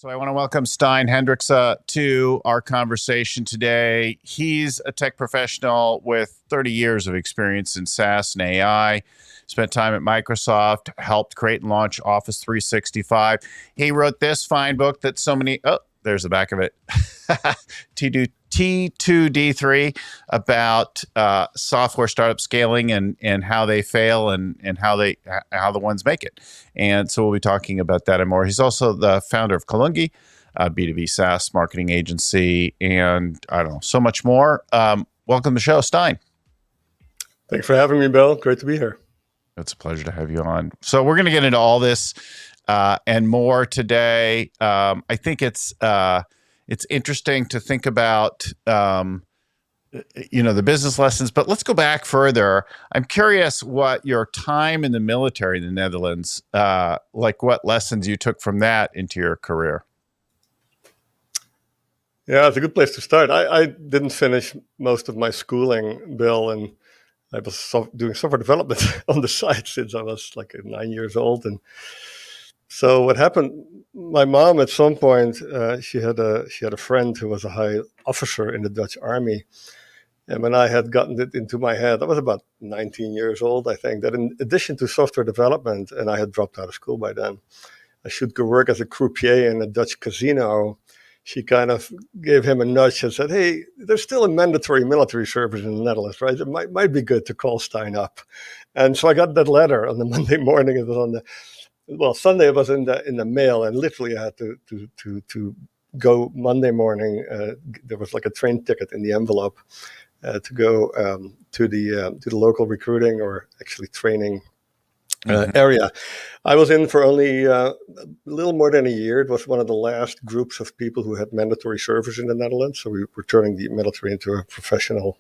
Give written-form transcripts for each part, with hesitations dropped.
So I want to welcome Stijn Hendrikse to our conversation today. He's a tech professional with 30 years of experience in SaaS and AI. Spent time at Microsoft, helped create and launch Office 365. He wrote this fine book that so many, there's the back of it, T2D3, about software startup scaling and how they fail and how the ones make it. And so we'll be talking about that and more. He's also the founder of Kolungi, B2B SaaS marketing agency, and I don't know, so much more. Welcome to the show, Stijn. Thanks for having me, Bill. Great to be here. It's a pleasure to have you on. So we're going to get into all this and more today. I think it's interesting to think about, the business lessons, but let's go back further. I'm curious what your time in the military in the Netherlands, what lessons you took from that into your career. Yeah, it's a good place to start. I didn't finish most of my schooling, Bill, and I was doing software development on the side since I was like 9 years old. And so what happened, my mom at some point, she had a friend who was a high officer in the Dutch army. And when I had gotten it into my head, I was about 19 years old, I think, that in addition to software development, and I had dropped out of school by then, I should go work as a croupier in a Dutch casino. She kind of gave him a nudge and said, hey, there's still a mandatory military service in the Netherlands, right? It might be good to call Stijn up. And so I got that letter on the Monday morning. It was on Sunday it was in the mail, and literally I had to go Monday morning. There was like a train ticket in the envelope to go to the local recruiting or actually training area. I was in for only a little more than a year. It was one of the last groups of people who had mandatory service in the Netherlands. So we were turning the military into a professional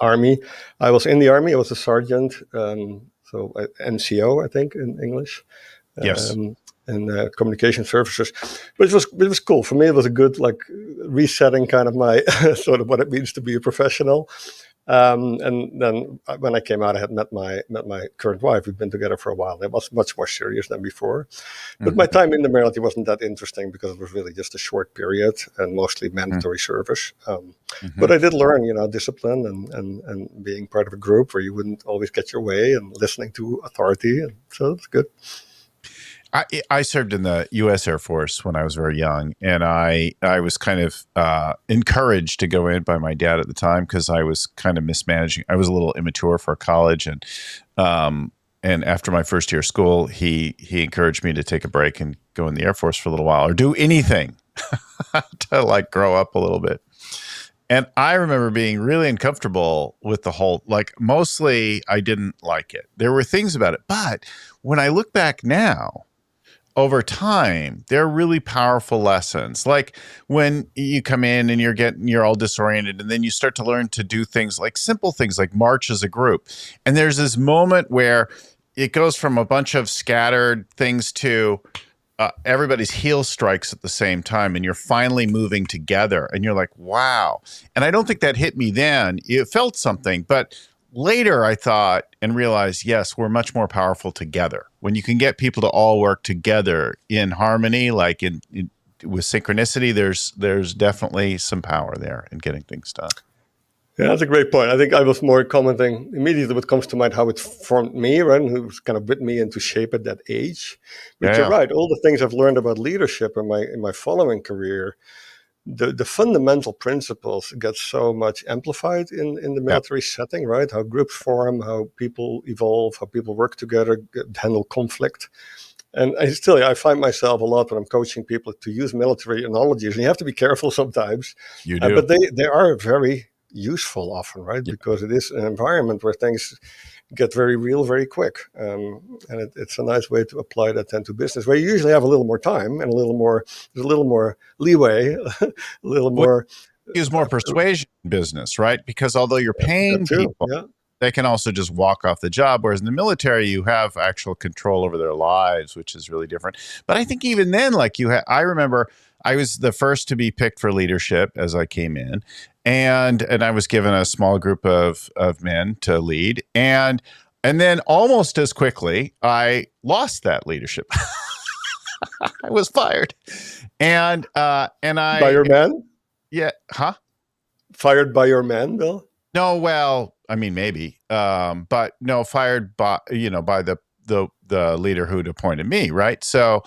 army. I was in the army. I was a sergeant, so NCO, I think, in English. Yes. And communication services, but it was cool for me. It was a good resetting kind of my sort of what it means to be a professional. And then when I came out, I had met my current wife. We've been together for a while. It was much more serious than before. But my time in the military wasn't that interesting because it was really just a short period and mostly mandatory service. But I did learn, discipline and being part of a group where you wouldn't always get your way and listening to authority. And so it's good. I served in the U.S. Air Force when I was very young, and I was kind of encouraged to go in by my dad at the time because I was kind of mismanaging. I was a little immature for college, and after my first year of school, he encouraged me to take a break and go in the Air Force for a little while or do anything to grow up a little bit. And I remember being really uncomfortable with the whole, mostly I didn't like it. There were things about it, but when I look back now, over time, they're really powerful lessons. Like when you come in and you're all disoriented, and then you start to learn to do things like simple things like march as a group. And there's this moment where it goes from a bunch of scattered things to everybody's heel strikes at the same time, and you're finally moving together, and you're like, wow. And I don't think that hit me then. It felt something, but later I thought and realized, yes, we're much more powerful together. When you can get people to all work together in harmony, with synchronicity, there's definitely some power there in getting things done. Yeah, that's a great point. I think I was more commenting immediately what comes to mind, how it formed me, right? And who was kind of with me into shape at that age. But you're right. All the things I've learned about leadership in my following career, the fundamental principles get so much amplified in the military setting, right? How groups form, how people evolve, how people work together, handle conflict. And I find myself a lot when I'm coaching people to use military analogies, and you have to be careful sometimes. You do. But they are very useful often, right? Yeah. Because it is an environment where things get very real very quick. And it's a nice way to apply that then to business, where you usually have a little more time and there's a little more leeway, a little more. Use more persuasion in business, right? Because although you're paying people, they can also just walk off the job. Whereas in the military, you have actual control over their lives, which is really different. But I think even then, I remember I was the first to be picked for leadership as I came in. And I was given a small group of men to lead. And then almost as quickly, I lost that leadership. I was fired. And By I, your man? yeah, huh? Fired by your man, Bill? No, well, I mean, maybe, but no, fired by, by the leader who'd appointed me. Right. So,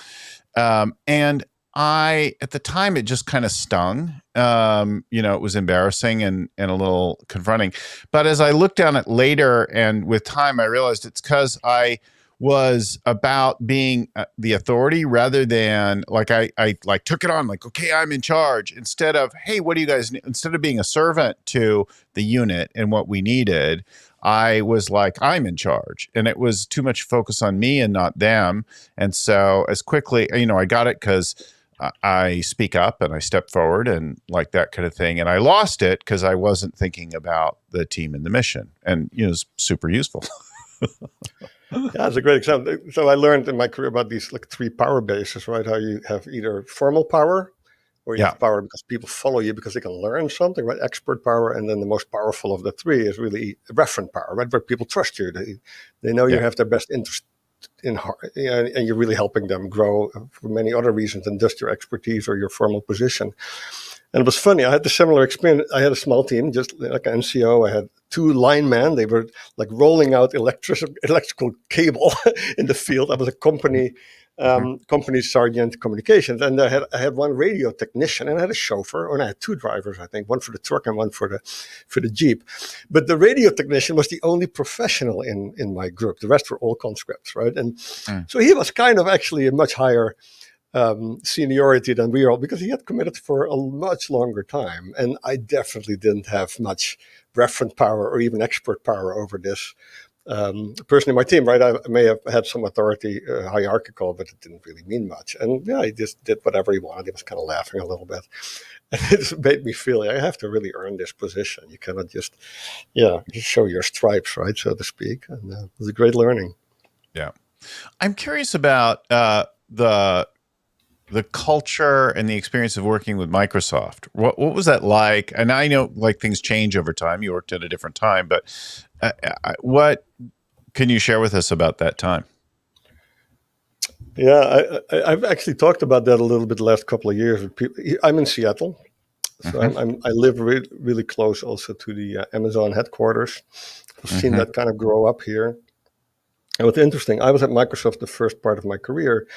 and at the time, it just kind of stung. It was embarrassing and a little confronting. But as I looked down it later and with time, I realized it's because I was about being the authority rather than like I like took it on like, okay, I'm in charge instead of, hey, what do you guys need? Instead of being a servant to the unit and what we needed, I was like, I'm in charge. And it was too much focus on me and not them. And so as quickly, I got it because I speak up and I step forward and like that kind of thing. And I lost it because I wasn't thinking about the team and the mission. And, it's super useful. Yeah, it's a great example. So I learned in my career about these like three power bases, right? How you have either formal power, or you Yeah. have power because people follow you because they can learn something, right? Expert power, and then the most powerful of the three is really referent power, right? Where people trust you. They know you Yeah. have their best interest in heart, and you're really helping them grow for many other reasons than just your expertise or your formal position. And it was funny. I had the similar experience. I had a small team, just like an NCO. I had two linemen. They were like rolling out electrical cable in the field. I was a Mm-hmm. company sergeant communications, and I had one radio technician, and I had a chauffeur, and I had two drivers. I think one for the truck and one for the Jeep. But the radio technician was the only professional in my group. The rest were all conscripts, right? And Mm. so he was kind of actually a much higher seniority than we are, because he had committed for a much longer time. And I definitely didn't have much referent power or even expert power over this person in my team, right? I may have had some authority, hierarchical, but it didn't really mean much. And yeah, he just did whatever he wanted. He was kind of laughing a little bit. And it made me feel like I have to really earn this position. You cannot just show your stripes, right, so to speak. And it was a great learning. Yeah. I'm curious about the culture and the experience of working with Microsoft. What was that like? And I know like things change over time. You worked at a different time, but what can you share with us about that time? Yeah, I've actually talked about that a little bit the last couple of years with people. I'm in Seattle, so Mm-hmm. I live really close also to the Amazon headquarters. I've seen Mm-hmm. that kind of grow up here. And what's interesting, I was at Microsoft the first part of my career,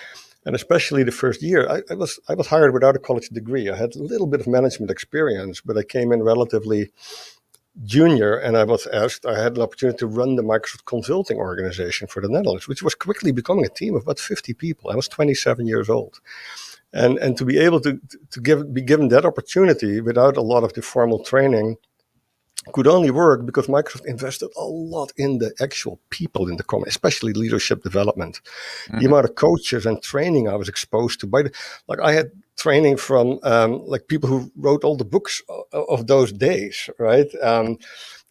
and especially the first year. I was hired without a college degree. I had a little bit of management experience, but I came in relatively junior, and I was asked. I had an opportunity to run the Microsoft consulting organization for the Netherlands, which was quickly becoming a team of about 50 people. I was 27 years old. And to be able to be given that opportunity without a lot of the formal training could only work because Microsoft invested a lot in the actual people in the company, especially leadership development. The Mm-hmm. amount of coaches and training I was exposed to, like I had training from like people who wrote all the books of those days, right?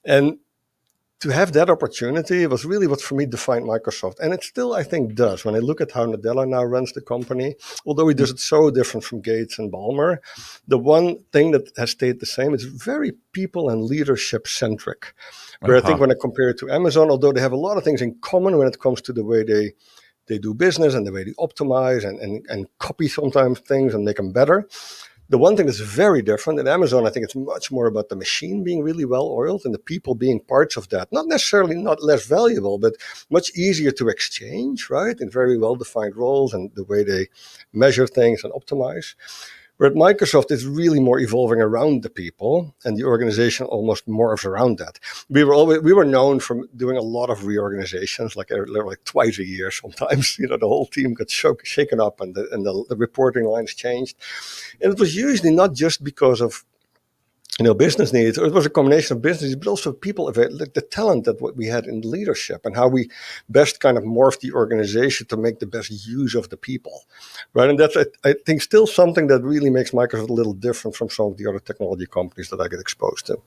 And to have that opportunity was really what for me defined Microsoft. And it still, I think, does. When I look at how Nadella now runs the company, although he does it so different from Gates and Ballmer, the one thing that has stayed the same is very people and leadership centric. Where I think Uh-huh. when I compare it to Amazon, although they have a lot of things in common when it comes to the way they do business and the way they optimize and copy sometimes things and make them better. The one thing that's very different in Amazon, I think it's much more about the machine being really well oiled and the people being parts of that. Not necessarily not less valuable, but much easier to exchange, right? In very well defined roles and the way they measure things and optimize. Where at Microsoft, it's really more evolving around the people, and the organization almost morphs around that. We were known for doing a lot of reorganizations, like twice a year. Sometimes, the whole team got shaken up, and the reporting lines changed. And it was usually not just because of business needs, or it was a combination of business, but also people, like the talent that what we had in leadership and how we best kind of morphed the organization to make the best use of the people, right? And that's, I think, still something that really makes Microsoft a little different from some of the other technology companies that I get exposed to.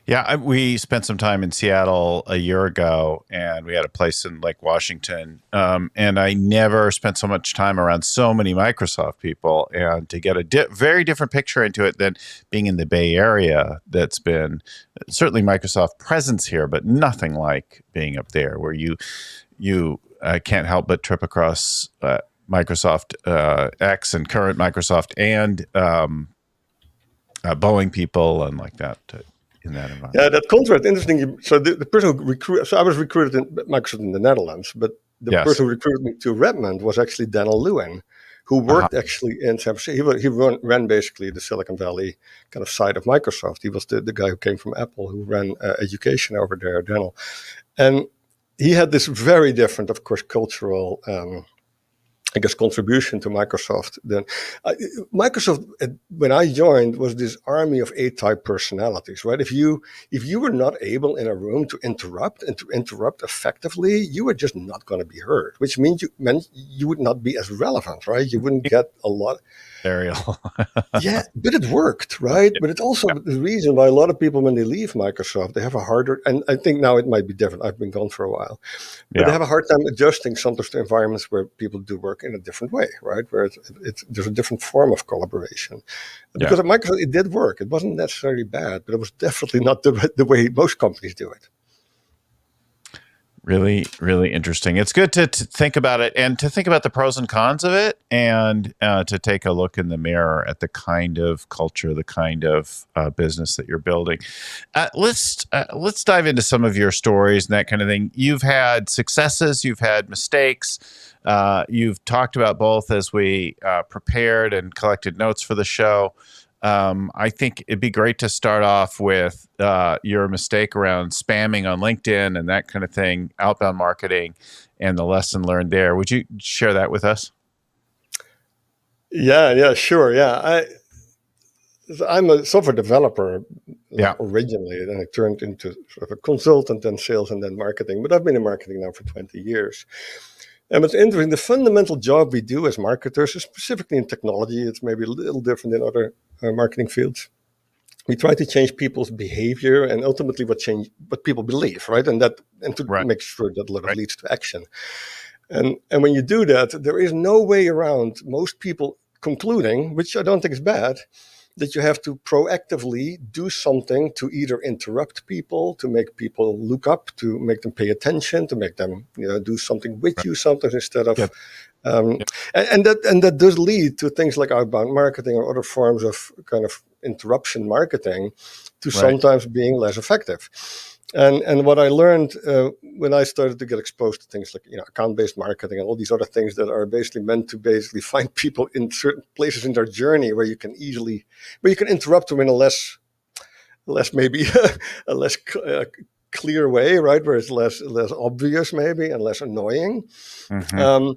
Yeah, we spent some time in Seattle a year ago, and we had a place in Lake Washington. And I never spent so much time around so many Microsoft people, and to get a very different picture into it than being in the Bay Area. That's been certainly Microsoft presence here, but nothing like being up there, where you can't help but trip across Microsoft X and current Microsoft and Boeing people and like that in that environment. Yeah, that contract, interesting. So the person who recruited, so I was recruited in Microsoft in the Netherlands, but the Yes. person who recruited me to Redmond was actually Daniel Lewin, who Uh-huh. worked actually in San Francisco. He ran basically the Silicon Valley kind of side of Microsoft. He was the guy who came from Apple, who ran education over there, Daniel. And he had this very different, of course, cultural I guess contribution to Microsoft. Then Microsoft, when I joined, was this army of A-type personalities, right? If you were not able in a room to interrupt and to interrupt effectively, you were just not going to be heard, which meant you would not be as relevant, right? You wouldn't get a lot. Ariel. Yeah, but it worked, right? Yeah. But it's also the reason why a lot of people, when they leave Microsoft, they have a harder, and I think now it might be different. I've been gone for a while, but they have a hard time adjusting sometimes to environments where people do work in a different way, right? Where there's a different form of collaboration. Because at Microsoft, it did work. It wasn't necessarily bad, but it was definitely not the way most companies do it. Really, really interesting. It's good to think about it and to think about the pros and cons of it, and to take a look in the mirror at the kind of culture, the kind of business that you're building. Let's dive into some of your stories and that kind of thing. You've had successes, you've had mistakes. You've talked about both as we prepared and collected notes for the show. I think it'd be great to start off with your mistake around spamming on LinkedIn and that kind of thing, outbound marketing, and the lesson learned there. Would you share that with us? Yeah, sure. Yeah, I'm a software developer Yeah. originally, and I turned into sort of a consultant, then sales, and then marketing. But I've been in marketing now for 20 years. And what's interesting, the fundamental job we do as marketers, specifically in technology, it's maybe a little different in other marketing fields. We try to change people's behavior and ultimately what people believe, right? And to Right. make sure that leads to action. And when you do that, there is no way around most people concluding, which I don't think is bad, that you have to proactively do something to either interrupt people, to make people look up, to make them pay attention, to make them do something with you sometimes instead of. Yep. Um, Yep. and that does lead to things like outbound marketing or other forms of kind of interruption marketing to Right. sometimes being less effective. And what I learned when I started to get exposed to things like account-based marketing and all these other things that are basically meant to basically find people in certain places in their journey where you can interrupt them in a less maybe a less clear way, right? Where it's less obvious maybe and less annoying. Mm-hmm.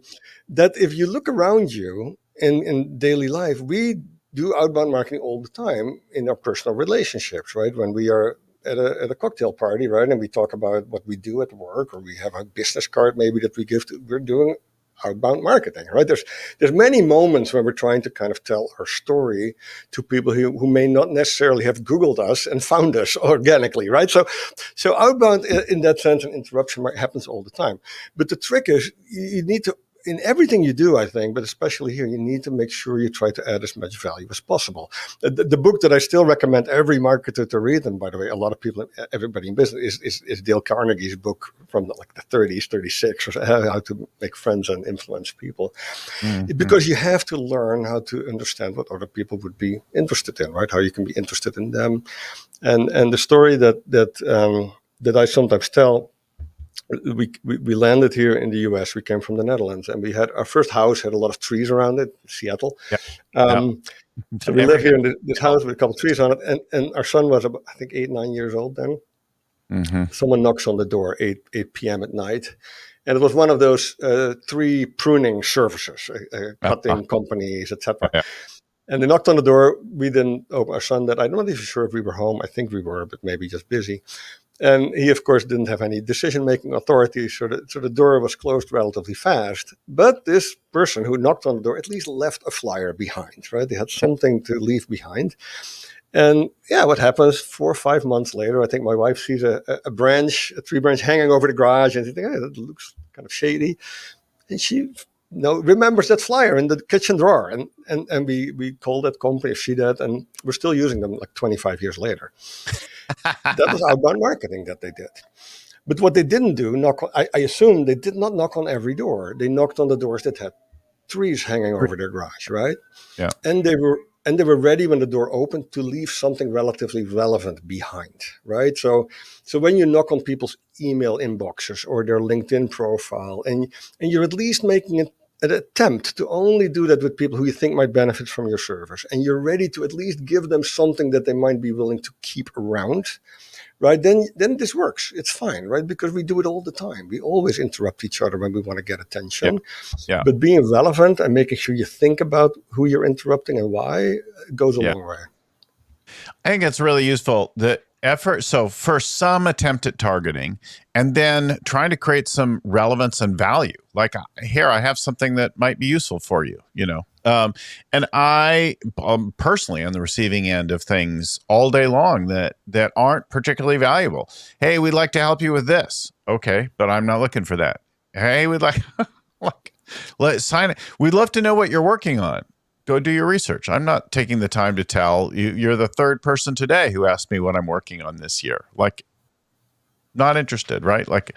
That if you look around you in daily life, we do outbound marketing all the time in our personal relationships, right? When we are at a cocktail party, right? And we talk about what we do at work, or we have a business card maybe that we give to, we're doing outbound marketing, right? There's many moments when we're trying to kind of tell our story to people who may not necessarily have Googled us and found us organically, right? So outbound in that sense, an interruption happens all the time. But the trick is you need to, in everything you do, I think, but especially here, you need to make sure you try to add as much value as possible. The book that I still recommend every marketer to read, and by the way, a lot of people, everybody in business, is Dale Carnegie's book from the 30s, 36, how to make friends and influence people. Mm-hmm. Because you have to learn how to understand what other people would be interested in, right? How you can be interested in them. And the story that I sometimes tell, we landed here in the US. We came from the Netherlands, and we had our first house had a lot of trees around it, Seattle. Yeah. So we live here in this house with a couple of trees on it, and our son was about, I think 8, 9 years old then. Mm-hmm. Someone knocks on the door 8 p.m. at night, and it was one of those tree pruning services, cutting companies, etc. Yeah. And they knocked on the door. We didn't open. Our son that I'm not even sure if we were home. I think we were, but maybe just busy. And he, of course, didn't have any decision-making authority, so the door was closed relatively fast. But this person who knocked on the door at least left a flyer behind, right? They had something to leave behind. And yeah, what happens 4 or 5 months later, I think my wife sees a tree branch hanging over the garage, and she thinks, hey, that looks kind of shady. And she remembers that flyer in the kitchen drawer. And we called that company, she did, and we're still using them 25 years later. That was outbound marketing that they did. But what they didn't do, I assume they did not knock on every door. They knocked on the doors that had trees hanging over their garage, right? Yeah. And they were ready when the door opened to leave something relatively relevant behind, right? So when you knock on people's email inboxes or their LinkedIn profile, and you're at least making an attempt to only do that with people who you think might benefit from your service, and you're ready to at least give them something that they might be willing to keep around, right? Then this works. It's fine, right? Because we do it all the time. We always interrupt each other when we want to get attention. Yeah. But being relevant and making sure you think about who you're interrupting and why goes a Yeah. long way. I think it's really useful. The effort. So first, some attempt at targeting, and then trying to create some relevance and value. Like, here, I have something that might be useful for you, and I personally on the receiving end of things all day long that aren't particularly valuable. Hey, we'd like to help you with this. Okay, but I'm not looking for that. Hey, we'd like let's sign it. We'd love to know what you're working on. Go do your research. I'm not taking the time to tell you. You're the third person today who asked me what I'm working on this year. Like, not interested, right? Like,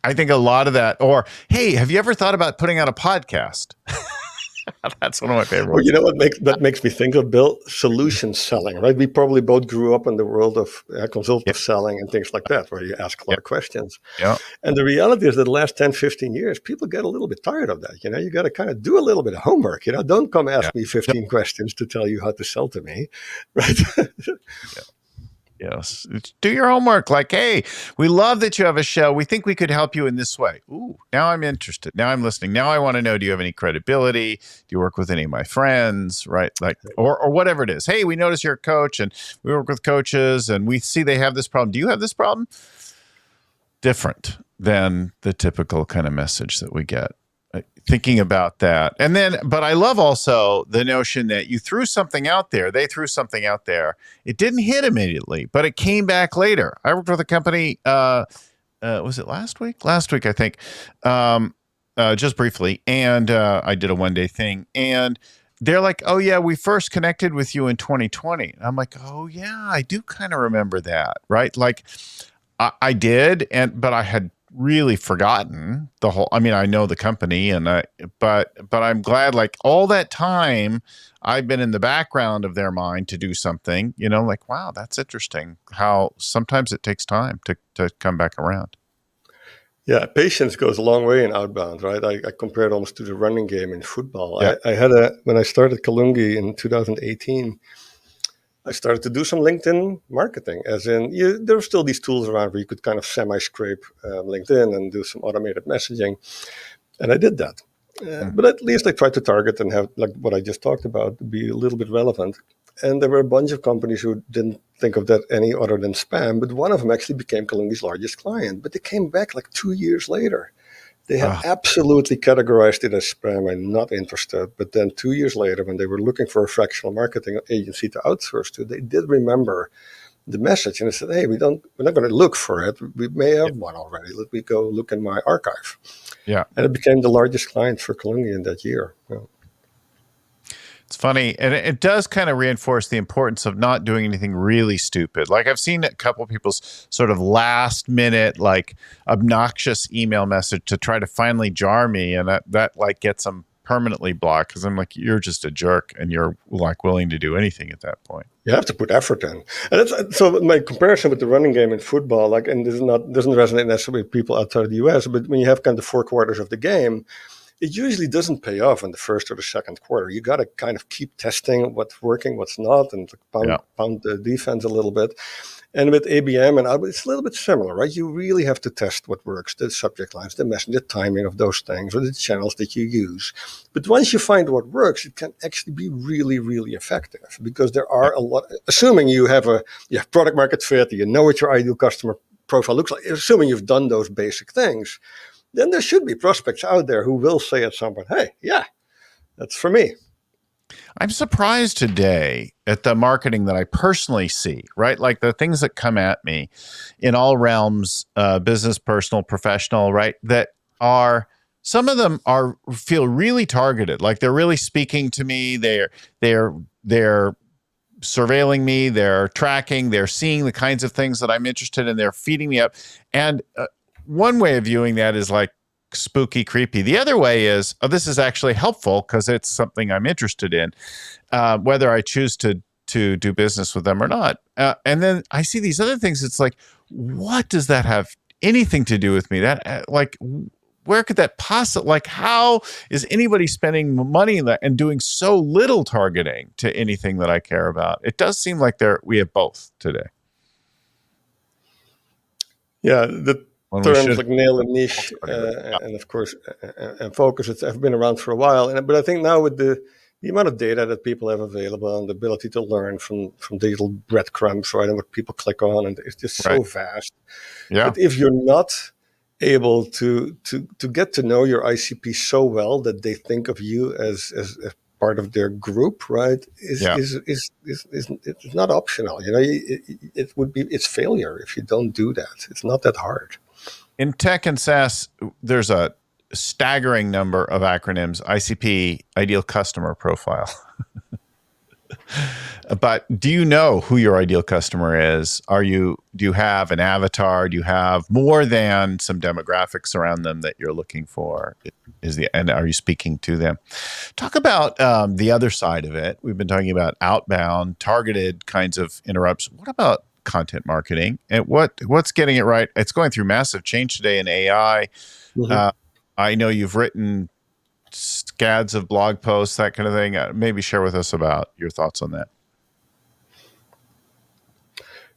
I think a lot of that, or, hey, have you ever thought about putting out a podcast? That's one of my favorite Well, ones. you know that makes me think of, Bill? Solution selling, right? We probably both grew up in the world of consultative selling and things like that, where you ask a lot of questions. Yeah. And the reality is that the last 10, 15 years, people get a little bit tired of that. You got to kind of do a little bit of homework. Don't come ask me 15 questions to tell you how to sell to me, right? Yes. Do your homework. Like, hey, we love that you have a show. We think we could help you in this way. Ooh, now I'm interested. Now I'm listening. Now I want to know, do you have any credibility? Do you work with any of my friends? Right. Like, or whatever it is. Hey, we notice you're a coach and we work with coaches and we see they have this problem. Do you have this problem? Different than the typical kind of message that we get. Thinking about that. And then, but I love also the notion that you threw something out there. They threw something out there. It didn't hit immediately, but it came back later. I worked with a company, was it last week? Last week, I think, just briefly. And I did a one-day thing. And they're like, oh, yeah, we first connected with you in 2020. And I'm like, oh, yeah, I do kind of remember that, right? Like, I did, but I had really forgotten the whole. I mean, I know the company, but I'm glad. Like, all that time, I've been in the background of their mind to do something. Like, wow, that's interesting. How sometimes it takes time to come back around. Yeah, patience goes a long way in outbound, right? I compare it almost to the running game in football. Yeah. I had when I started Kolungi in 2018. I started to do some LinkedIn marketing, as in there were still these tools around where you could kind of semi-scrape LinkedIn and do some automated messaging. And I did that. But at least I tried to target and have, like what I just talked about, be a little bit relevant. And there were a bunch of companies who didn't think of that any other than spam. But one of them actually became Kolungi's largest client. But they came back like 2 years later. They had absolutely categorized it as spam and not interested. But then 2 years later, when they were looking for a fractional marketing agency to outsource to, they did remember the message. And they said, hey, we're not going to look for it. We may have one already. Let me go look in my archive. Yeah. And it became the largest client for Kolungi in that year. Yeah. It's funny, and it does kind of reinforce the importance of not doing anything really stupid. Like, I've seen a couple of people's sort of last minute, like, obnoxious email message to try to finally jar me, and that like gets them permanently blocked because I'm like, you're just a jerk, and you're like willing to do anything at that point. You have to put effort in, and so my comparison with the running game in football, like, and this doesn't resonate necessarily with people outside of the US, but when you have kind of the 4 quarters of the game, it usually doesn't pay off in the first or the second quarter. You got to kind of keep testing what's working, what's not, and pound the defense a little bit. And with ABM and outbound, it's a little bit similar, right? You really have to test what works, the subject lines, the message, the timing of those things, or the channels that you use. But once you find what works, it can actually be really, really effective because there are a lot, assuming you have product market fit, you know what your ideal customer profile looks like, assuming you've done those basic things, then there should be prospects out there who will say at some point, hey, yeah, that's for me. I'm surprised today at the marketing that I personally see, right? Like the things that come at me in all realms, business, personal, professional, right? That are, some of them feel really targeted. Like they're really speaking to me. They're surveilling me. They're tracking. They're seeing the kinds of things that I'm interested in. They're feeding me up. And one way of viewing that is like, spooky, creepy. The other way is, oh, this is actually helpful because it's something I'm interested in, whether I choose to do business with them or not. And then I see these other things. It's like, what does that have anything to do with me? That like, where could that possibly, like, how is anybody spending money in that and doing so little targeting to anything that I care about? It does seem like we have both today. Yeah, the terms like nail a niche and of course and focus, have been around for a while. But I think now with the amount of data that people have available and the ability to learn from digital breadcrumbs, right, and what people click on, and it's just so vast. Yeah. But if you're not able to get to know your ICP so well that they think of you as part of their group, right, is not optional. You know, it's failure if you don't do that. It's not that hard. In tech and SaaS, there's a staggering number of acronyms: ICP, ideal customer profile. But do you know who your ideal customer is? Do you have an avatar? Do you have more than some demographics around them that you're looking for? And are you speaking to them? Talk about the other side of it. We've been talking about outbound, targeted kinds of interrupts. What about content marketing? And what's getting it right? It's going through massive change today in AI. Mm-hmm. I know you've written scads of blog posts, that kind of thing. Maybe share with us about your thoughts on that.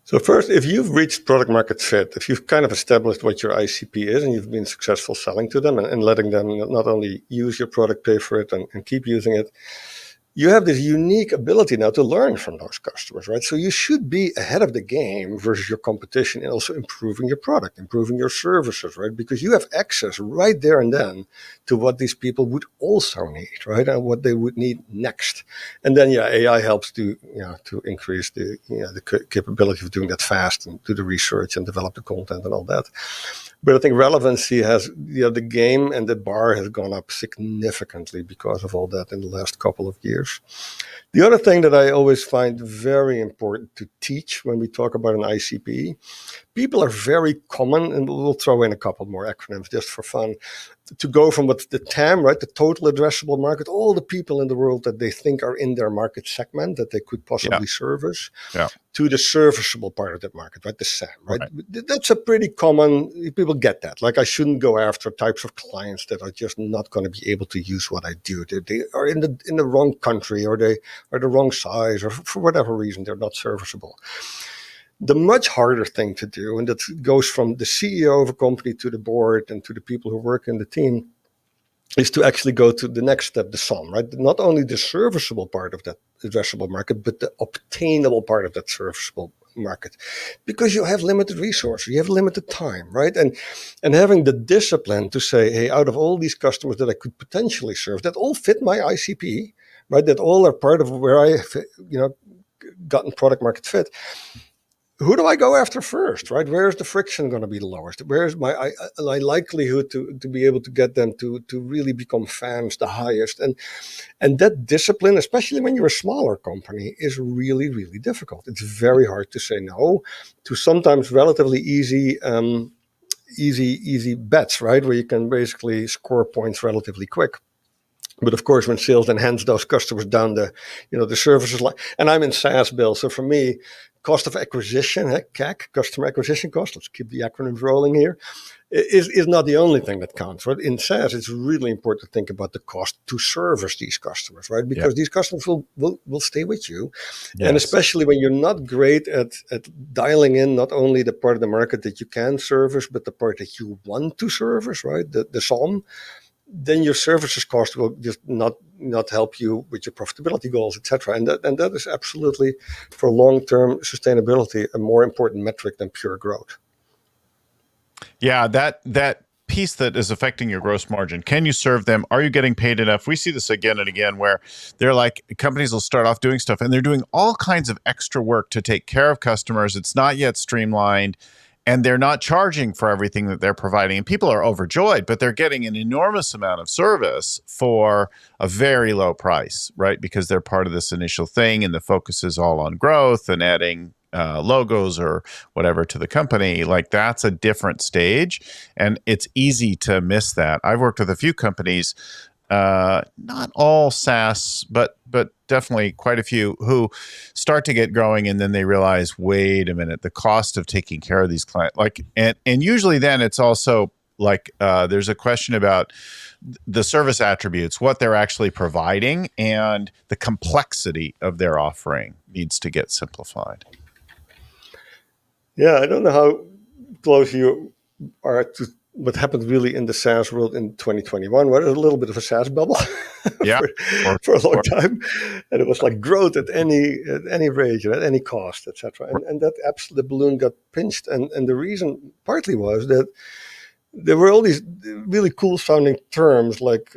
So first, if you've reached product market fit, if you've kind of established what your ICP is and you've been successful selling to them and letting them not only use your product, pay for it and keep using it, you have this unique ability now to learn from those customers, right? So you should be ahead of the game versus your competition and also improving your product, improving your services, right? Because you have access right there and then to what these people would also need, right? And what they would need next. And then, AI helps to increase the capability of doing that fast and do the research and develop the content and all that. But I think relevancy has, the game and the bar has gone up significantly because of all that in the last couple of years. The other thing that I always find very important to teach when we talk about an ICP, people are very common, and we'll throw in a couple more acronyms just for fun, to go from what's the TAM, right, the total addressable market, all the people in the world that they think are in their market segment that they could possibly service, to the serviceable part of that market, right, the SAM, right? That's a pretty common, people get that. Like, I shouldn't go after types of clients that are just not going to be able to use what I do. They are in the wrong country, or they are the wrong size, or for whatever reason, they're not serviceable. The much harder thing to do, and that goes from the CEO of a company to the board and to the people who work in the team, is to actually go to the next step, the SOM, right? Not only the serviceable part of that addressable market, but the obtainable part of that serviceable market. Because you have limited resources, you have limited time, right? And having the discipline to say, hey, out of all these customers that I could potentially serve, that all fit my ICP, right? That all are part of where I have, gotten product market fit. Who do I go after first, right? Where's the friction going to be the lowest? Where's my likelihood to be able to get them to really become fans the highest? And that discipline, especially when you're a smaller company, is really, really difficult. It's very hard to say no to sometimes relatively easy bets, right? Where you can basically score points relatively quick. But of course, when sales then hands those customers down the services, and I'm in SaaS, Bill. So for me, cost of acquisition, CAC, customer acquisition cost, let's keep the acronyms rolling here, is not the only thing that counts, right? In SaaS, it's really important to think about the cost to service these customers, right? Because these customers will stay with you. Yes. And especially when you're not great at dialing in not only the part of the market that you can service, but the part that you want to service, right? The SOM. Then your services cost will just not help you with your profitability goals, etc. And that is absolutely, for long-term sustainability, a more important metric than pure growth. Yeah, that piece that is affecting your gross margin. Can you serve them? Are you getting paid enough? We see this again and again where they're like, companies will start off doing stuff and they're doing all kinds of extra work to take care of customers. It's not yet streamlined. And they're not charging for everything that they're providing. And people are overjoyed, but they're getting an enormous amount of service for a very low price, right? Because they're part of this initial thing and the focus is all on growth and adding logos or whatever to the company, like that's a different stage, and it's easy to miss that. I've worked with a few companies, not all SaaS, but definitely quite a few, who start to get growing, and then they realize, wait a minute, the cost of taking care of these clients, like, and usually then it's also like there's a question about the service attributes, what they're actually providing, and the complexity of their offering needs to get simplified. Yeah, I don't know how close you are to what happened really in the SaaS world in 2021. Where there's a little bit of a SaaS bubble Yeah, for a long time, and it was like growth at any rate, at any cost, etc. And that absolute balloon got pinched, and the reason partly was that there were all these really cool sounding terms like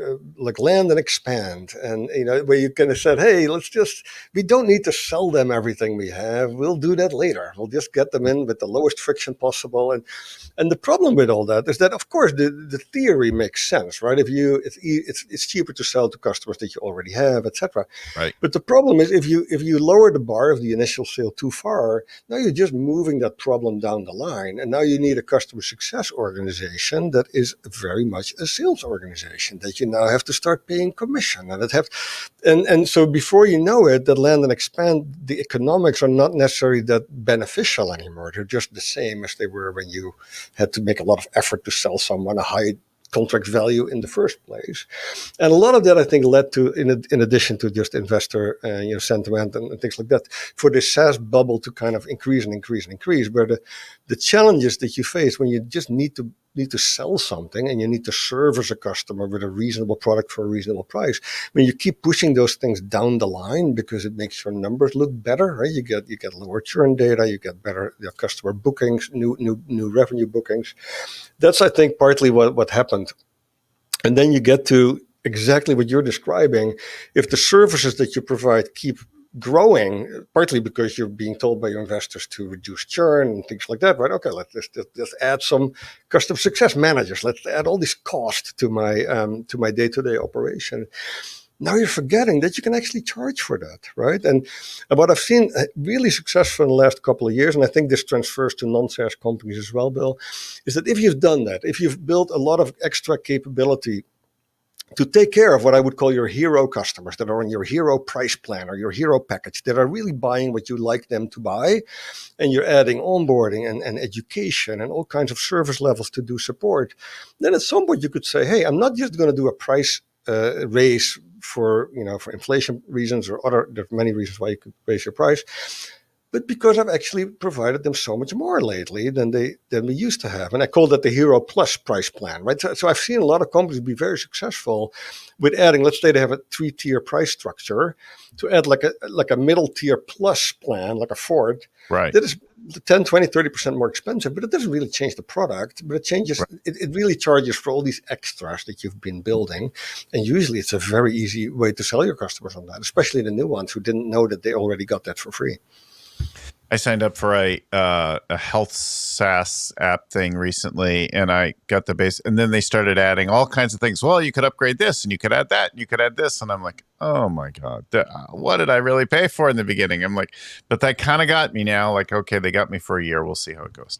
land and expand, and where you kind of said, hey, we don't need to sell them everything we have, we'll do that later, we'll just get them in with the lowest friction possible. And the problem with all that is that, of course, the theory makes sense, right? If it's cheaper to sell to customers that you already have, etc. right. But the problem is if you lower the bar of the initial sale too far, now you're just moving that problem down the line, and now you need a customer success organization that is very much a sales organization that you now have to start paying commission, and so before you know it, that land and expand, the economics are not necessarily that beneficial anymore. They're just the same as they were when you had to make a lot of effort to sell someone a high contract value in the first place. And a lot of that, I think, led to, in addition to just investor sentiment and things like that, for the SaaS bubble to kind of increase and increase and increase, where the challenges that you face when you just need to sell something and you need to service a customer with a reasonable product for a reasonable price. When you keep pushing those things down the line because it makes your numbers look better, right? You get lower churn data, you get better customer bookings, new revenue bookings. That's, I think, partly what happened. And then you get to exactly what you're describing. If the services that you provide keep growing, partly because you're being told by your investors to reduce churn and things like that, right? Okay, let's just add some customer success managers. Let's add all this cost to my day-to-day operation. Now you're forgetting that you can actually charge for that, right? And what I've seen really successful in the last couple of years, and I think this transfers to non-SaaS companies as well, Bill, is that if you've done that, if you've built a lot of extra capability to take care of what I would call your hero customers that are on your hero price plan or your hero package, that are really buying what you like them to buy, and you're adding onboarding and education and all kinds of service levels to do support, then at some point you could say, hey, I'm not just going to do a price raise for inflation reasons or there's many reasons why you could raise your price, but because I've actually provided them so much more lately than we used to have. And I call that the Hero Plus price plan, right? So I've seen a lot of companies be very successful with adding, let's say they have a 3-tier price structure, to add like a middle tier plus plan, like a Ford, Right. that is 10, 20, 30% more expensive, but it doesn't really change the product, but it changes, right. It really charges for all these extras that you've been building. And usually it's a very easy way to sell your customers on that, especially the new ones who didn't know that they already got that for free. I signed up for a health SaaS app thing recently, and I got the base, and then they started adding all kinds of things. Well, you could upgrade this, and you could add that, and you could add this, and I'm like, oh my god, what did I really pay for in the beginning? I'm like, but that kind of got me now. Like, okay, they got me for a year. We'll see how it goes.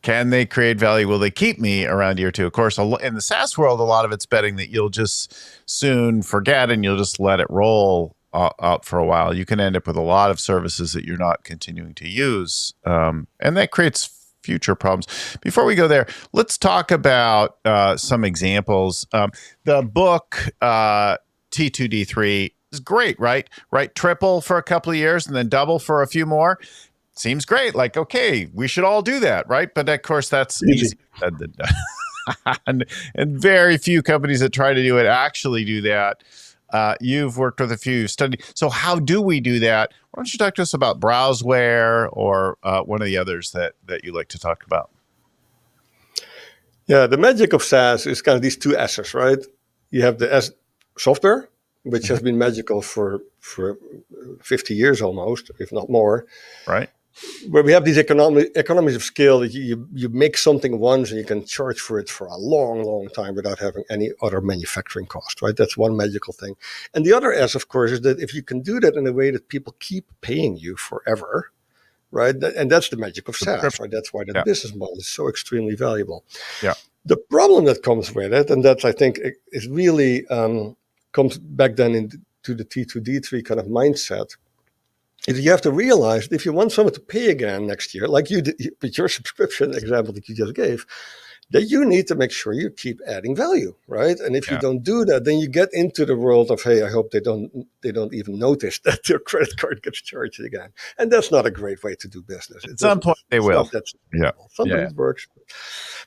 Can they create value? Will they keep me around year 2? Of course, in the SaaS world, a lot of it's betting that you'll just soon forget and you'll just let it roll out for a while. You can end up with a lot of services that you're not continuing to use, and that creates future problems. Before we go there, let's talk about some examples. The book T2D3 is great, right? Right, triple for a couple of years and then double for a few more. Seems great. Like, okay, we should all do that, right? But of course, that's easy said than done. and very few companies that try to do it actually do that. You've worked with a few studies. So how do we do that? Why don't you talk to us about Browseware or one of the others that you like to talk about? Yeah, the magic of SaaS is kind of these two S's, right? You have the S software, which has been magical for 50 years almost, if not more. Right. where we have these economies of scale that you make something once and you can charge for it for a long, long time without having any other manufacturing cost, right? That's one magical thing. And the other S, of course, is that if you can do that in a way that people keep paying you forever, right? And that's the magic of SaaS, right? That's why that business model is so extremely valuable. Yeah. The problem that comes with it, and that's, I think, is really comes back then into the T2D3 kind of mindset, is you have to realize that if you want someone to pay again next year, like you did with your subscription example that you just gave, that you need to make sure you keep adding value, right? And if you don't do that, then you get into the world of, hey, I hope they don't even notice that their credit card gets charged again. And that's not a great way to do business. At some point they will. Sometimes it works.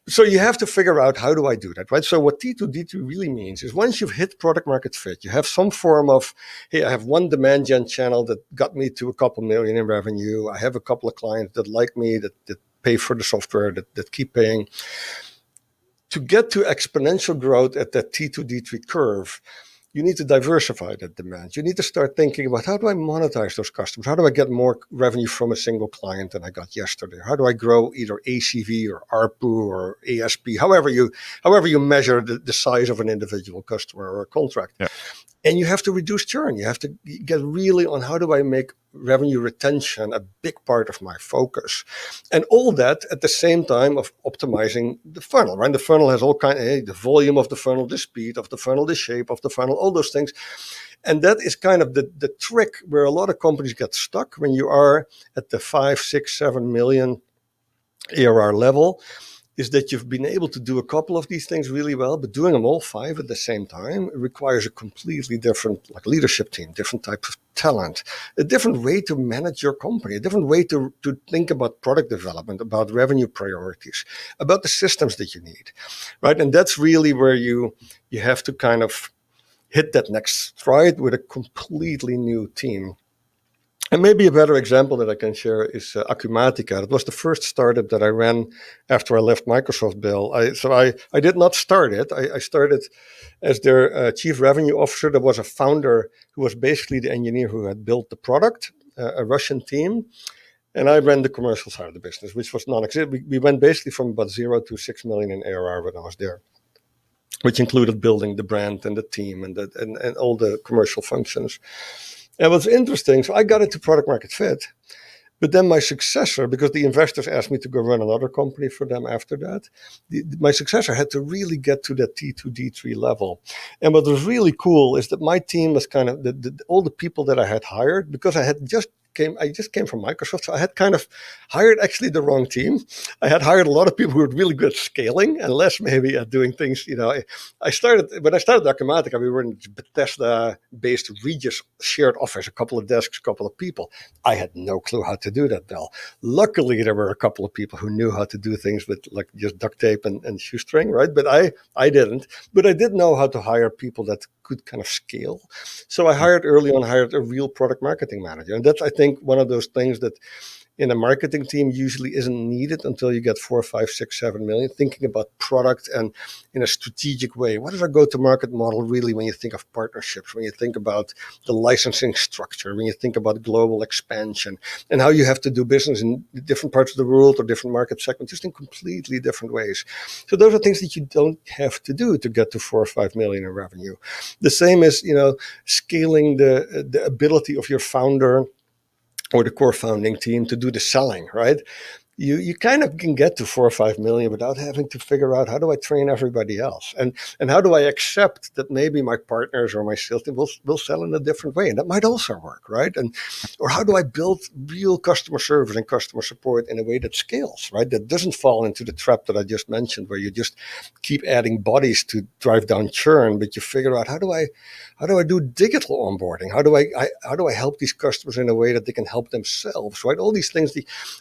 So you have to figure out, how do I do that, right? So what T2D2 really means is once you've hit product market fit, you have some form of, hey, I have one demand gen channel that got me to a couple million in revenue. I have a couple of clients that like me, that pay for the software, that keep paying. To get to exponential growth at that T2D3 curve, you need to diversify that demand. You need to start thinking about, how do I monetize those customers? How do I get more revenue from a single client than I got yesterday? How do I grow either ACV or ARPU or ASP, however you measure the size of an individual customer or a contract. Yeah. And you have to reduce churn. You have to get really on, how do I make revenue retention a big part of my focus? And all that at the same time of optimizing the funnel, right? The funnel has all kinds of, the volume of the funnel, the speed of the funnel, the shape of the funnel, all those things. And that is kind of the trick where a lot of companies get stuck when you are at the 5, 6, 7 million ARR level, is that you've been able to do a couple of these things really well, but doing them all 5 at the same time, it requires a completely different leadership team, different type of talent, a different way to manage your company, a different way to think about product development, about revenue priorities, about the systems that you need, right? And that's really where you have to kind of hit that next stride with a completely new team. And maybe a better example that I can share is Acumatica. It was the first startup that I ran after I left Microsoft, Bill. I did not start it. I started as their chief revenue officer. There was a founder who was basically the engineer who had built the product, a Russian team. And I ran the commercial side of the business, which was non-existent. We went basically from about 0 to 6 million in ARR when I was there, which included building the brand and the team and all the commercial functions. And what's interesting, so I got into product market fit, but then my successor, because the investors asked me to go run another company for them after that, my successor had to really get to that T2D3 level. And what was really cool is that my team was kind of all the people that I had hired, because I just came from Microsoft, so I had kind of hired actually the wrong team. I had hired a lot of people who were really good at scaling and less maybe at doing things. When I started Acumatica, we were in Bethesda-based Regis shared office, a couple of desks, a couple of people. I had no clue how to do that, Bill. Luckily, there were a couple of people who knew how to do things with like just duct tape and shoestring, right? But I didn't. But I did know how to hire people that could kind of scale. So I hired a real product marketing manager. And that's, I think, one of those things that in a marketing team usually isn't needed until you get 4, 5, 6, 7 million, thinking about product and in a strategic way. What is our go-to-market model really when you think of partnerships, when you think about the licensing structure, when you think about global expansion and how you have to do business in different parts of the world or different market segments, just in completely different ways. So those are things that you don't have to do to get to 4 or 5 million in revenue. The same as, scaling the ability of your founder or the core founding team to do the selling, right? You kind of can get to 4 or 5 million without having to figure out, how do I train everybody else? And how do I accept that maybe my partners or my sales team will sell in a different way? And that might also work, right? Or how do I build real customer service and customer support in a way that scales, right? That doesn't fall into the trap that I just mentioned, where you just keep adding bodies to drive down churn, but you figure out, how do I do digital onboarding? How do I help these customers in a way that they can help themselves, right? All these things.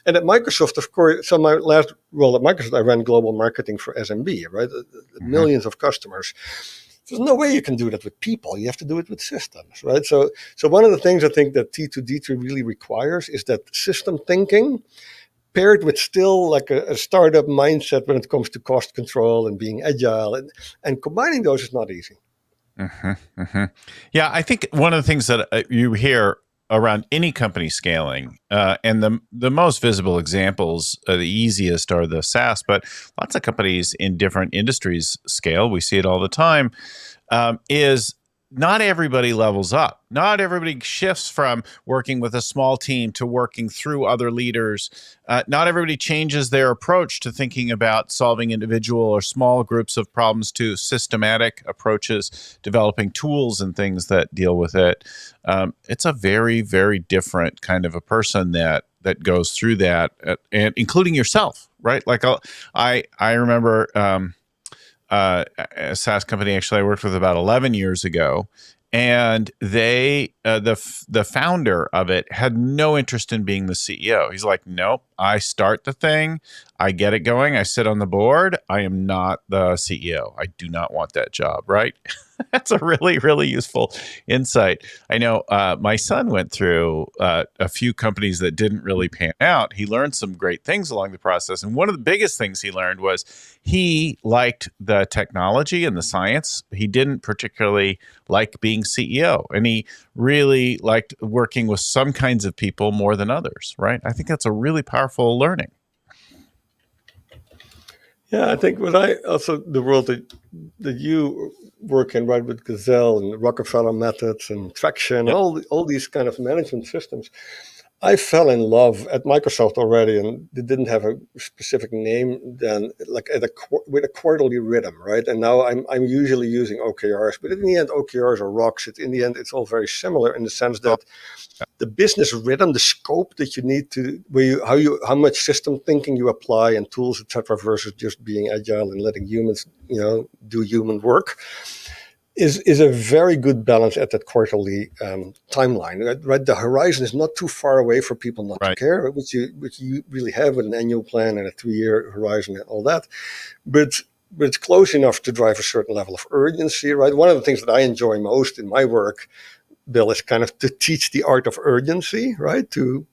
And at Microsoft, of course, so my last role at Microsoft, I ran global marketing for SMB, right? Millions of customers. There's no way you can do that with people. You have to do it with systems, right? So one of the things I think that T2D3 really requires is that system thinking paired with still like a startup mindset when it comes to cost control and being agile. And combining those is not easy. Yeah, I think one of the things that you hear around any company scaling. And the most visible examples, the easiest are the SaaS, but lots of companies in different industries scale. We see it all the time. Is not everybody levels up. Not everybody shifts from working with a small team to working through other leaders. Not everybody changes their approach to thinking about solving individual or small groups of problems to systematic approaches, developing tools and things that deal with it. It's a very, very different kind of a person that goes through that, and including yourself, right? Like I remember. A SaaS company actually I worked with about 11 years ago, and they the founder of it had no interest in being the CEO. He's like, nope, I start the thing, I get it going, I sit on the board, I am not the CEO. I do not want that job, right? That's a really, really useful insight. I know my son went through a few companies that didn't really pan out. He learned some great things along the process. And one of the biggest things he learned was he liked the technology and the science. He didn't particularly like being CEO. And he really liked working with some kinds of people more than others, right? I think that's a really powerful learning. Yeah, I think what I also the world that you work in, right, with Gazelle and Rockefeller methods and traction, Yep. all these kind of management systems. I fell in love at Microsoft already, and they didn't have a specific name then, like with a quarterly rhythm, right? And now I'm usually using OKRs, but in the end, OKRs are rocks. In the end, it's all very similar in the sense that the business rhythm, the scope that you need to, how much system thinking you apply and tools, etc., versus just being agile and letting humans, do human work, is a very good balance at that quarterly timeline. Right, the horizon is not too far away for people not to Right. care, which you really have with an annual plan and a 3-year horizon and all that, but it's close enough to drive a certain level of urgency. Right, one of the things that I enjoy most in my work, Bill, is kind of to teach the art of urgency, right? To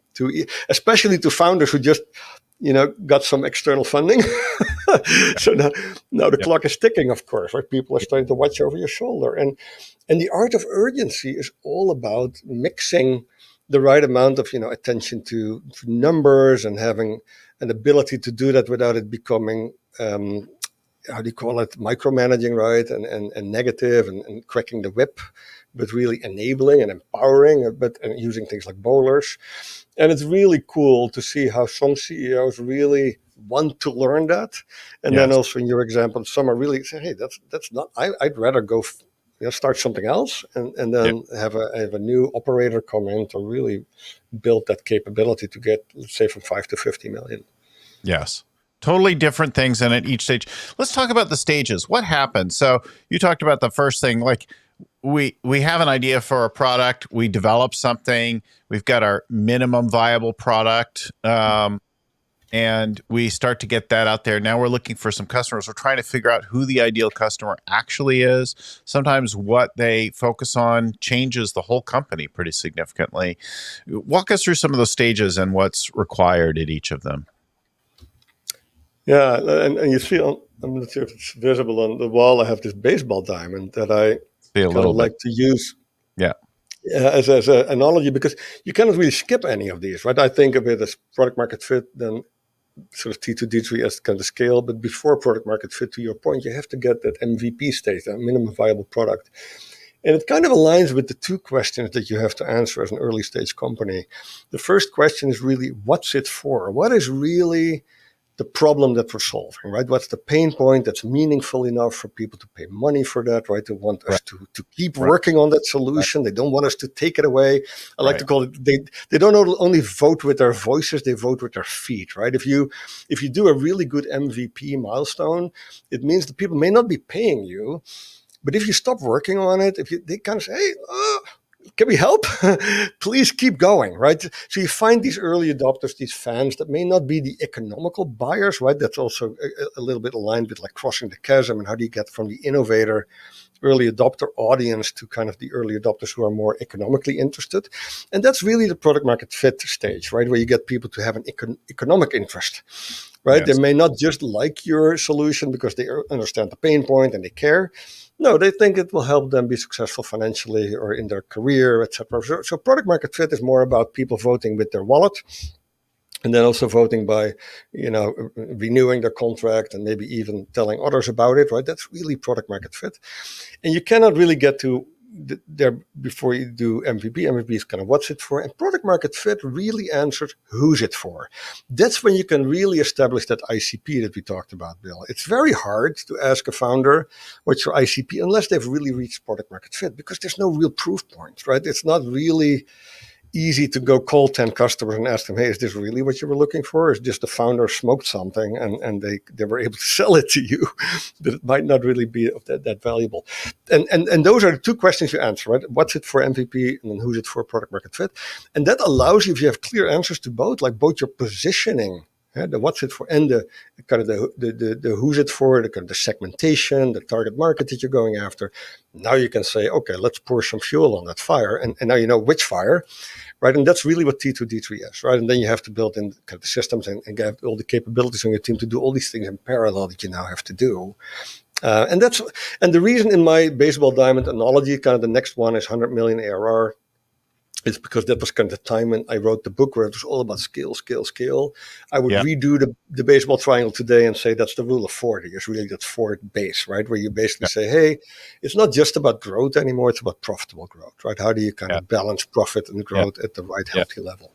especially to founders who just got some external funding. So now the Yep. clock is ticking, of course, right? People are starting to watch over your shoulder, and the art of urgency is all about mixing the right amount of attention to numbers and having an ability to do that without it becoming how do you call it, micromanaging, right, and negative and cracking the whip, but really enabling and empowering, and using things like bowlers. And it's really cool to see how some CEOs really want to learn that. And then Yes. also in your example, some are really saying, hey, that's not, I'd rather go start something else and Yep. then have a new operator come in to really build that capability to get, let's say, from 5 to 50 million. Yes. Totally different things and at each stage. Let's talk about the stages. What happens? So you talked about the first thing, like we have an idea for a product, we develop something, we've got our minimum viable product, and we start to get that out there. Now we're looking for some customers. We're trying to figure out who the ideal customer actually is. Sometimes what they focus on changes the whole company pretty significantly. Walk us through some of those stages and what's required at each of them. Yeah, and you see, I'm not sure if it's visible on the wall, I have this baseball diamond that I See a kind little of bit. like to use Yeah. as an analogy, because you cannot really skip any of these, right? I think of it as product market fit, then sort of T2, D3 as kind of scale. But before product market fit, to your point, you have to get that MVP state, that minimum viable product. And it kind of aligns with the two questions that you have to answer as an early stage company. The first question is really, what's it for? What is really the problem that we're solving, right? What's the pain point that's meaningful enough for people to pay money for that, right? To want us Right. to keep Right. working on that solution. They don't want us to take it away. I like Right. to call it, they don't only vote with their voices, they vote with their feet, right? If you do a really good MVP milestone, it means that people may not be paying you, but if you stop working on it, they kind of say, hey, can we help? Please keep going, right? So you find these early adopters, these fans that may not be the economical buyers, right? That's also a little bit aligned with like crossing the chasm and how do you get from the innovator early adopter audience to kind of the early adopters who are more economically interested. And that's really the product market fit stage, right? Where you get people to have an economic interest, right? Yes. They may not just like your solution because they understand the pain point and they care. No, they think it will help them be successful financially or in their career, etc. So product market fit is more about people voting with their wallet, and then also voting by, renewing their contract and maybe even telling others about it, right? That's really product market fit. And you cannot really get to there before you do MVP. MVP is kind of what's it for, and product market fit really answers who's it for. That's when you can really establish that ICP that we talked about, Bill. It's very hard to ask a founder what's your ICP unless they've really reached product market fit, because there's no real proof point, right? It's not really easy to go call 10 customers and ask them, hey, is this really what you were looking for? Is just the founder smoked something and they were able to sell it to you, but it might not really be that valuable. And those are the two questions you answer, right? What's it for MVP, and then who's it for product market fit? And that allows you, if you have clear answers to both, like both your positioning, the what's it for, and the kind of the who's it for, the kind of the segmentation, the target market that you're going after. Now you can say, okay, let's pour some fuel on that fire, and now you know which fire, right? And that's really what T2D3 is, right? And then you have to build in kind of the systems and get all the capabilities on your team to do all these things in parallel that you now have to do. And the reason in my baseball diamond analogy, kind of the next one is 100 million ARR. It's because that was kind of the time when I wrote the book where it was all about scale, scale, scale. I would redo the baseball triangle today and say that's the rule of 40. It's really that 4 base, right? Where you basically say, hey, it's not just about growth anymore. It's about profitable growth, right? How do you kind of balance profit and growth at the right healthy level?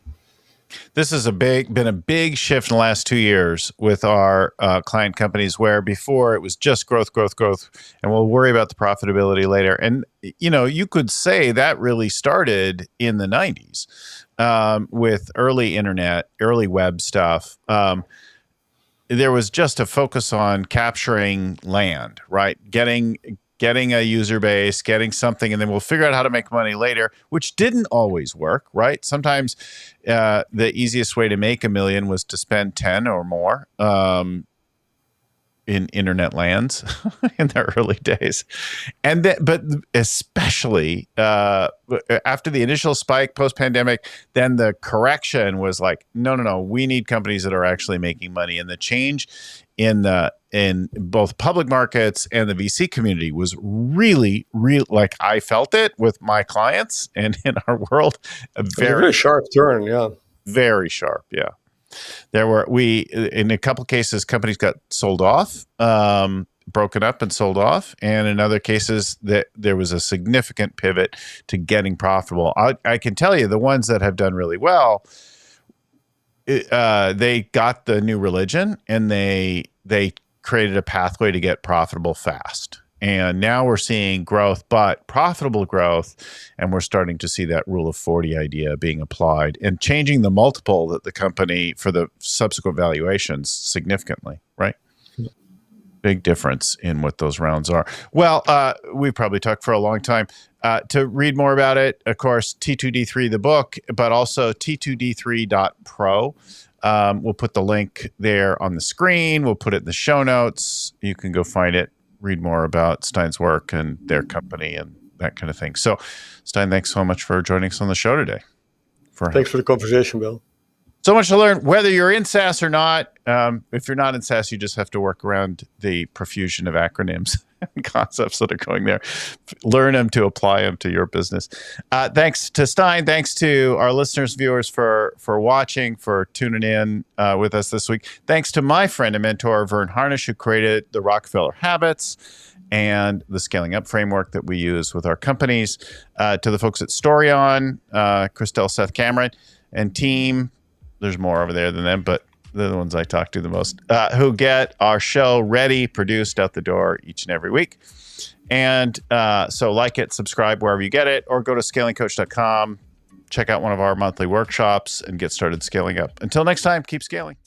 This has been a big shift in the last 2 years with our client companies, where before it was just growth, growth, growth, and we'll worry about the profitability later. And, you could say that really started in the 90s with early internet, early web stuff. There was just a focus on capturing land, right? Getting a user base, getting something, and then we'll figure out how to make money later, which didn't always work, right? Sometimes the easiest way to make $1 million was to spend 10 or more in internet lands in the early days. And then, but especially after the initial spike post-pandemic, then the correction was like, no, we need companies that are actually making money. And the change in both public markets and the VC community was really, like I felt it with my clients and in our world. A very sharp turn, very sharp, yeah. In a couple cases, companies got sold off, broken up and sold off. And in other cases, there was a significant pivot to getting profitable. I can tell you the ones that have done really well, they got the new religion and they created a pathway to get profitable fast. And now we're seeing growth, but profitable growth. And we're starting to see that rule of 40 idea being applied and changing the multiple that the company for the subsequent valuations significantly, right? Big difference in what those rounds are. Well, we probably talked for a long time. To read more about it, of course, T2D3, the book, but also T2D3.pro. We'll put the link there on the screen. We'll put it in the show notes. You can go find it, read more about Stijn's work and their company and that kind of thing. So, Stijn, thanks so much for joining us on the show today. Thanks for the conversation, Bill. So much to learn, whether you're in SaaS or not. If you're not in SaaS, you just have to work around the profusion of acronyms and concepts that are going there. Learn them to apply them to your business. Thanks to Stijn. Thanks to our listeners, viewers, for watching, for tuning in with us this week. Thanks to my friend and mentor, Vern Harnish, who created the Rockefeller Habits and the Scaling Up framework that we use with our companies. To the folks at Storyon, Christelle, Seth Cameron, and team. There's more over there than them, but they're the ones I talk to the most, who get our show ready, produced out the door each and every week. And so like it, subscribe wherever you get it, or go to scalingcoach.com, check out one of our monthly workshops, and get started scaling up. Until next time, keep scaling.